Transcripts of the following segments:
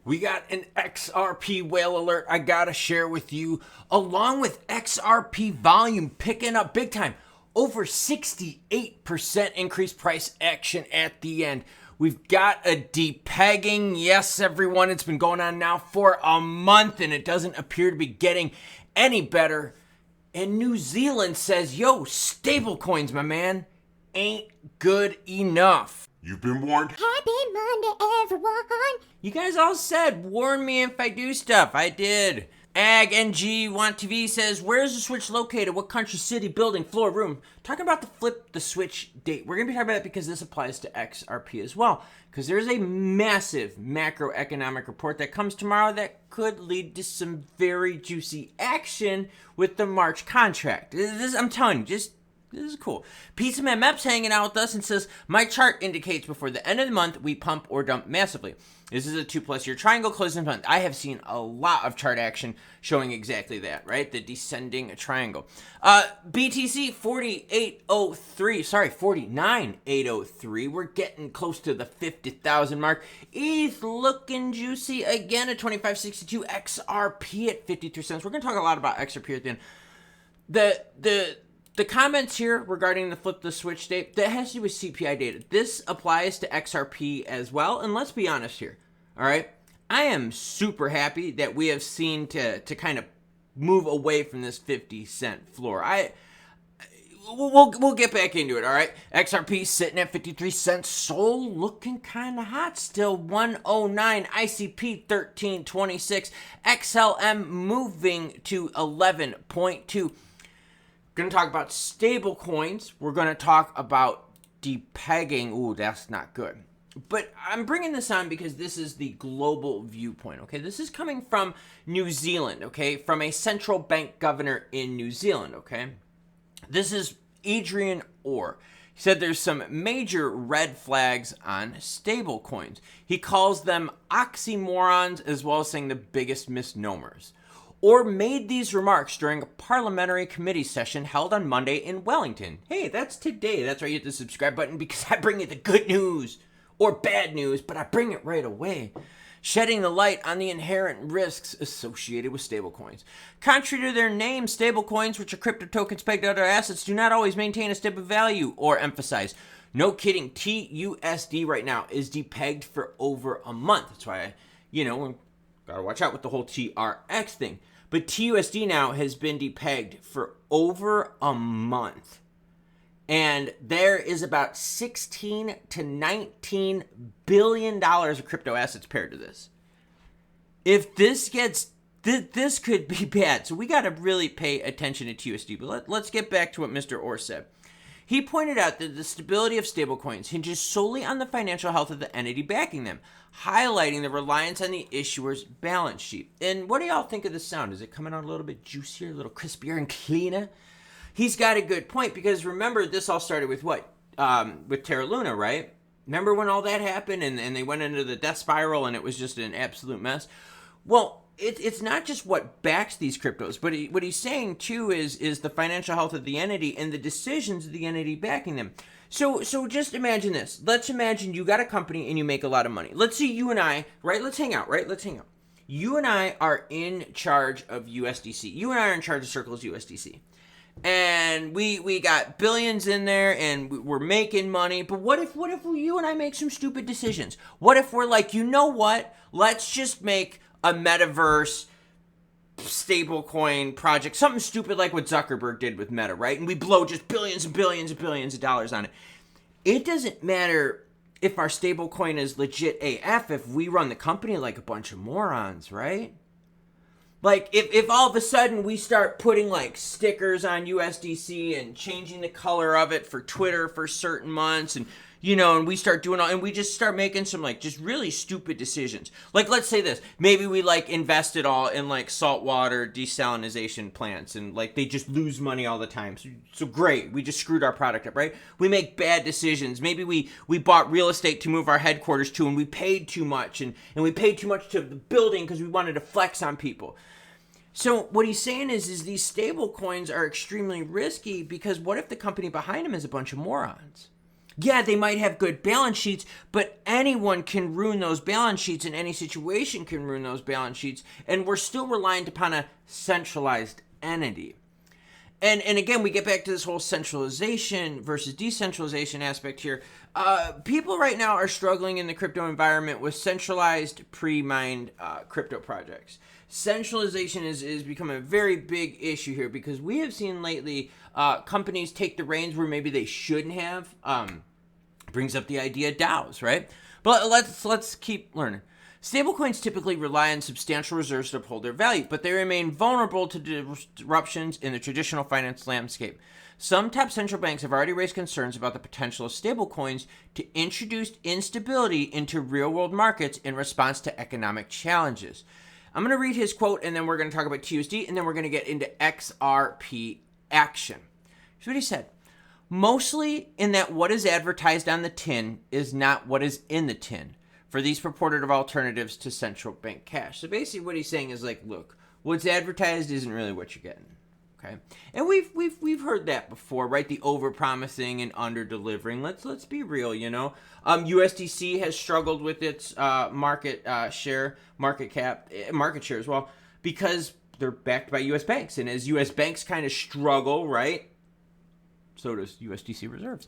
We got an XRP whale alert I gotta share with you, along with XRP volume picking up big time. Over 68% increased price action at the end. We've got a depegging. Yes, everyone, it's been going on now for a month and it doesn't appear to be getting any better. And New Zealand says, yo, stablecoins, my man, ain't good enough. You've been warned. Happy Monday, everyone. You guys all said, warn me if I do stuff. I did. AgNG Want TV says, where's the switch located? What country, city, building, floor, room? Talking about the flip the switch date. We're going to be talking about it because this applies to XRP as well. Because there's a massive macroeconomic report that comes tomorrow that could lead to some very juicy action with the March contract. I'm telling you, this is cool. Pizza Man Mep's hanging out with us and says, my chart indicates before the end of the month, we pump or dump massively. This is a 2+ year triangle closing month. I have seen a lot of chart action showing exactly that, right? The descending triangle. BTC 49,803. We're getting close to the 50,000 mark. ETH looking juicy again at 25.62. XRP at 53 cents. We're going to talk a lot about XRP at the end. The comments here regarding the flip the switch date, that has to do with CPI data. This applies to XRP as well. And let's be honest here, all right? I am super happy that we have seen to kind of move away from this 50-cent floor. We'll get back into it, all right? XRP sitting at 53 cents. Sol looking kind of hot still. 109. ICP 1326. XLM moving to 11.2. Going to talk about stable coins. We're going to talk about depegging. Ooh, that's not good. But I'm bringing this on because this is the global viewpoint, okay? This is coming from New Zealand, okay? From a central bank governor in New Zealand, okay? This is Adrian Orr. He said there's some major red flags on stable coins. He calls them oxymorons as well as saying the biggest misnomers. Or made these remarks during a parliamentary committee session held on Monday in Wellington. Hey, that's today. That's why you hit the subscribe button, because I bring you the good news or bad news, but I bring it right away. Shedding the light on the inherent risks associated with stablecoins. Contrary to their name, stablecoins, which are crypto tokens pegged to other assets, do not always maintain a stable value or emphasize. No kidding, TUSD right now is depegged for over a month. That's why, gotta watch out with the whole TRX thing. But TUSD now has been depegged for over a month. And there is about 16 to 19 billion dollars of crypto assets paired to this. If this gets, this could be bad. So we got to really pay attention to TUSD. But let's get back to what Mr. Orr said. He pointed out that the stability of stablecoins hinges solely on the financial health of the entity backing them, highlighting the reliance on the issuer's balance sheet. And what do y'all think of the sound? Is it coming out a little bit juicier, a little crispier and cleaner? He's got a good point, because remember, this all started with what? With Terra Luna, right? Remember when all that happened and they went into the death spiral and it was just an absolute mess? Well, it's not just what backs these cryptos, but what he's saying too is the financial health of the entity and the decisions of the entity backing them. So just imagine this. Let's imagine you got a company and you make a lot of money. Let's say you and I, right? Let's hang out, right? Let's hang out. You and I are in charge of USDC. You and I are in charge of Circle's USDC. And we got billions in there and we're making money. But what if you and I make some stupid decisions? What if we're like, you know what? Let's just make a metaverse stablecoin project, something stupid like what Zuckerberg did with Meta, right? And we blow just billions and billions and billions of dollars on it. It doesn't matter if our stablecoin is legit AF if we run the company like a bunch of morons, right? Like, if all of a sudden we start putting, like, stickers on USDC and changing the color of it for Twitter for certain months and, and we start doing all, and we just start making some, like, just really stupid decisions. Like, let's say this. Maybe we, like, invest it all in, like, saltwater desalination plants and, like, they just lose money all the time. So great. We just screwed our product up, right? We make bad decisions. Maybe we bought real estate to move our headquarters to and we paid too much and we paid too much to the building because we wanted to flex on people. So what he's saying is these stable coins are extremely risky because what if the company behind them is a bunch of morons? Yeah, they might have good balance sheets, but anyone can ruin those balance sheets, and any situation can ruin those balance sheets, and we're still reliant upon a centralized entity. And again, we get back to this whole centralization versus decentralization aspect here. People right now are struggling in the crypto environment with centralized pre-mined crypto projects. Centralization is becoming a very big issue here because we have seen lately companies take the reins where maybe they shouldn't have. Brings up the idea of DAOs, right? But let's keep learning. Stablecoins typically rely on substantial reserves to uphold their value, but they remain vulnerable to disruptions in the traditional finance landscape. Some top central banks have already raised concerns about the potential of stablecoins to introduce instability into real-world markets in response to economic challenges. I'm going to read his quote, and then we're going to talk about TRSD, and then we're going to get into XRP action. Here's what he said. Mostly in that what is advertised on the tin is not what is in the tin for these purported alternatives to central bank cash. So basically what he's saying is like, look, what's advertised isn't really what you're getting. Okay? And we've heard that before, right? The over-promising and under-delivering. Let's be real, you know. USDC has struggled with its market share as well because they're backed by US banks. And as US banks kind of struggle, right? So does USDC reserves.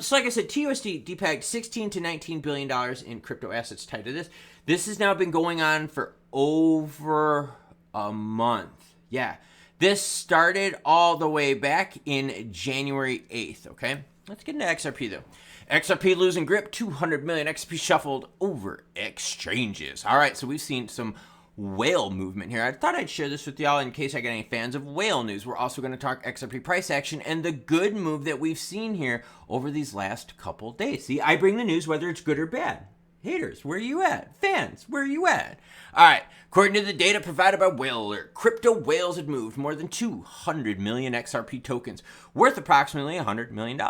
So like I said, TRSD depegged $16 to $19 billion in crypto assets tied to this. This has now been going on for over a month. Yeah. This started all the way back in January 8th, okay? Let's get into XRP, though. XRP losing grip, 200 million XRP shuffled over exchanges. All right, so we've seen some whale movement here. I thought I'd share this with y'all in case I get any fans of whale news. We're also going to talk XRP price action and the good move that we've seen here over these last couple days. See, I bring the news whether it's good or bad. Haters, where are you at? Fans, where are you at? All right, according to the data provided by Whale Alert, crypto whales had moved more than 200 million XRP tokens, worth approximately $100 million.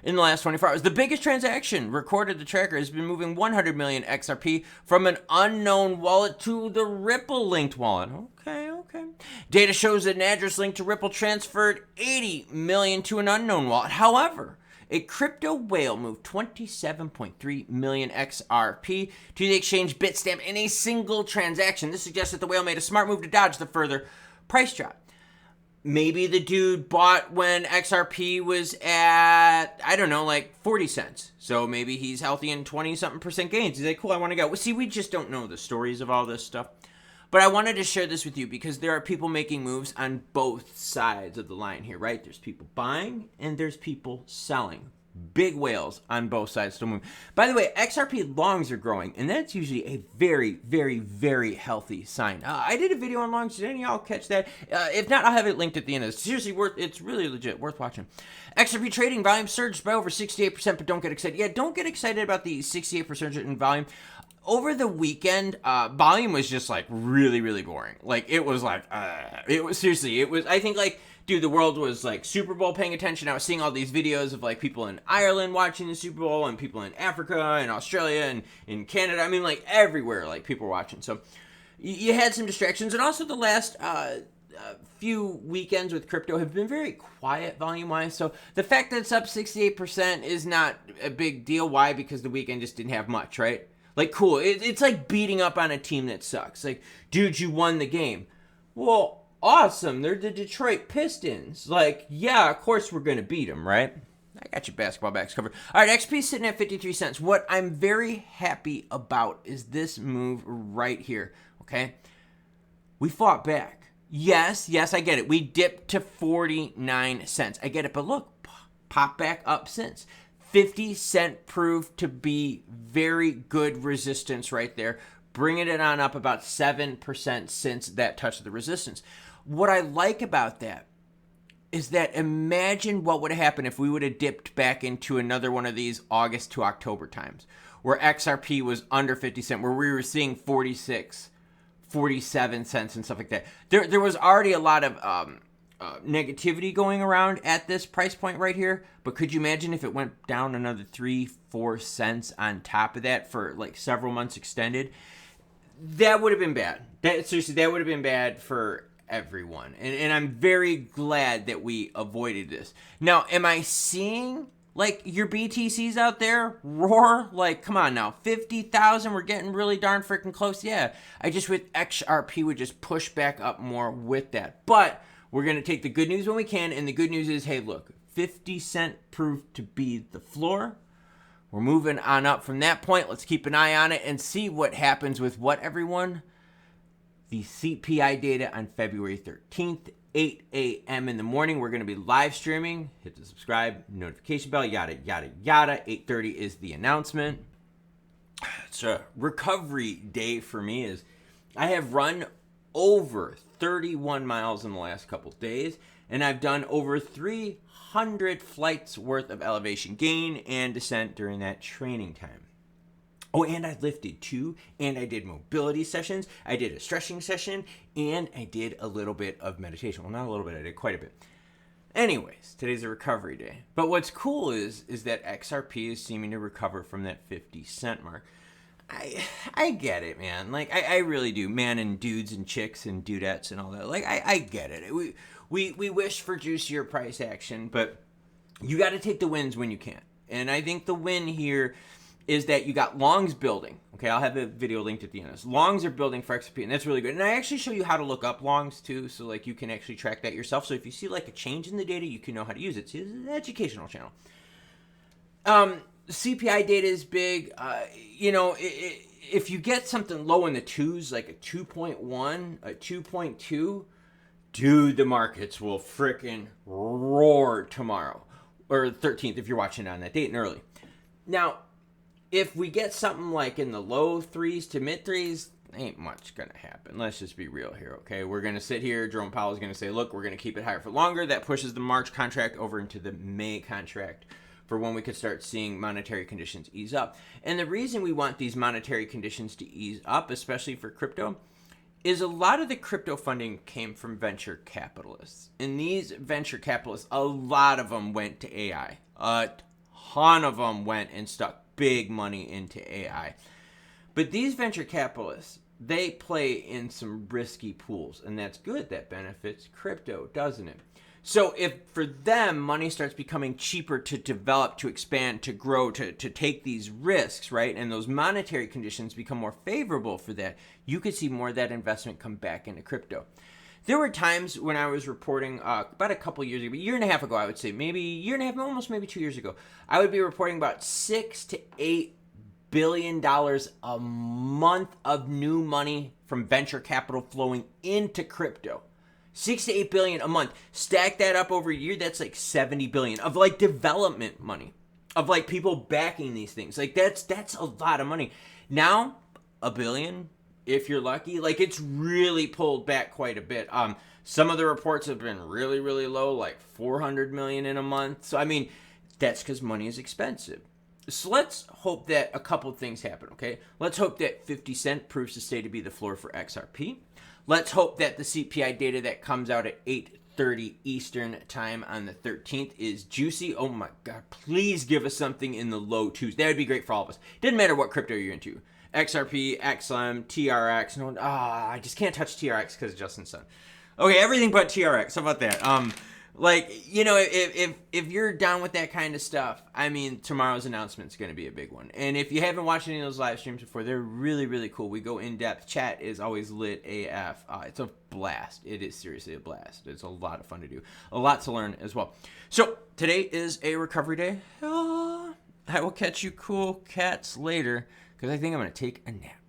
In the last 24 hours, the biggest transaction recorded the tracker has been moving 100 million XRP from an unknown wallet to the Ripple linked wallet. Okay. Data shows that an address linked to Ripple transferred 80 million to an unknown wallet. However, a crypto whale moved 27.3 million XRP to the exchange Bitstamp in a single transaction. This suggests that the whale made a smart move to dodge the further price drop. Maybe the dude bought when XRP was at, I don't know, like 40 cents. So maybe he's healthy in 20-something% gains. He's like, cool, I want to go. Well, see, we just don't know the stories of all this stuff. But I wanted to share this with you because there are people making moves on both sides of the line here, right? There's people buying and there's people selling. Big whales on both sides still moving. By the way, XRP longs are growing, and that's usually a very, very, very healthy sign. I did a video on longs. Did any of y'all catch that? If not, I'll have it linked at the end of this. Seriously, it's really legit, worth watching. XRP trading volume surged by over 68%, but don't get excited. Yeah, don't get excited about the 68% in volume. Over the weekend, volume was just like really, really boring. Like it was like, it was seriously, it was, I think like, dude, the world was like Super Bowl paying attention. I was seeing all these videos of like people in Ireland watching the Super Bowl and people in Africa and Australia and in Canada. I mean, like everywhere, like people were watching. So you had some distractions. And also the last few weekends with crypto have been very quiet volume-wise. So the fact that it's up 68% is not a big deal. Why? Because the weekend just didn't have much, right? Like, cool. It's like beating up on a team that sucks. Like, dude, you won the game. Well, awesome. They're the Detroit Pistons. Like, yeah, of course we're going to beat them, right? I got your basketball bags covered. All right, XP sitting at 53 cents. What I'm very happy about is this move right here, okay? We fought back. Yes, I get it. We dipped to 49 cents. I get it, but look, pop back up since. 50 cent proved to be very good resistance right there, bringing it on up about 7% since that touch of the resistance. What I like about that is that imagine what would have happened if we would have dipped back into another one of these August to October times where XRP was under 50 cents, where we were seeing 46, 47 cents and stuff like that. There was already a lot of negativity going around at this price point right here, but could you imagine if it went down another 3-4 cents on top of that for like several months extended? That would have been bad. That would have been bad for everyone, and I'm very glad that we avoided this. Now, am I seeing Like, your BTCs out there, roar. Like, come on now, 50,000, we're getting really darn freaking close. Yeah, I just with XRP would just push back up more with that. But we're going to take the good news when we can, and the good news is, hey, look, 50 cent proved to be the floor. We're moving on up from that point. Let's keep an eye on it and see what happens with what, everyone? The CPI data on February 13th. 8 a.m. in the morning. We're going to be live streaming. Hit the subscribe, notification bell, yada, yada, yada. 8:30 is the announcement. It's a recovery day for me. Is I have run over 31 miles in the last couple days, and I've done over 300 flights worth of elevation gain and descent during that training time. Oh, and I lifted too, and I did mobility sessions, I did a stretching session, and I did a little bit of meditation. Well, not a little bit, I did quite a bit. Anyways, today's a recovery day. But what's cool is that XRP is seeming to recover from that 50 cent mark. I get it, man. Like, I really do. Man and dudes and chicks and dudettes and all that. Like, I get it. We wish for juicier price action, but you got to take the wins when you can. And I think the win here is that you got longs building. Okay, I'll have the video linked at the end of this. Longs are building for XRP, and that's really good. And I actually show you how to look up longs too, so like you can actually track that yourself. So if you see like a change in the data, you can know how to use it. So it's an educational channel. CPI data is big. If you get something low in the twos, like a 2.1, a 2.2, dude, the markets will frickin' roar tomorrow. Or the 13th if you're watching it on that date and early. Now, if we get something like in the low threes to mid threes, ain't much going to happen. Let's just be real here, okay? We're going to sit here. Jerome Powell is going to say, look, we're going to keep it higher for longer. That pushes the March contract over into the May contract for when we could start seeing monetary conditions ease up. And the reason we want these monetary conditions to ease up, especially for crypto, is a lot of the crypto funding came from venture capitalists. And these venture capitalists, a lot of them went to AI. A ton of them went and stuck big money into AI. But these venture capitalists, they play in some risky pools, and that's good. That benefits crypto, doesn't it? So if for them money starts becoming cheaper to develop, to expand, to grow, to take these risks, right, and those monetary conditions become more favorable for that, you could see more of that investment come back into crypto. There were times when I was reporting about a couple years ago, a year and a half ago, I would say, maybe a year and a half, almost maybe 2 years ago, I would be reporting about $6 to $8 billion a month of new money from venture capital flowing into crypto. 6 to 8 billion a month. Stack that up over a year, that's like 70 billion of like development money, of like people backing these things. Like that's a lot of money. Now, $1 billion, if you're lucky, like it's really pulled back quite a bit. Some of the reports have been really, really low, like 400 million in a month. So, I mean, that's because money is expensive. So let's hope that a couple things happen, okay? Let's hope that 50 cent proves to stay to be the floor for XRP. Let's hope that the CPI data that comes out at 8:30 Eastern time on the 13th is juicy. Oh my God, please give us something in the low twos. That would be great for all of us. Didn't matter what crypto you're into. XRP, XLM, TRX. No, I just can't touch TRX because of Justin's son. Okay, everything but TRX. How about that? Like, you know, if you're down with that kind of stuff, I mean, tomorrow's announcement is going to be a big one. And if you haven't watched any of those live streams before, they're really, really cool. We go in depth. Chat is always lit AF. It's a blast. It is seriously a blast. It's a lot of fun to do. A lot to learn as well. So today is a recovery day. I will catch you cool cats later because I think I'm going to take a nap.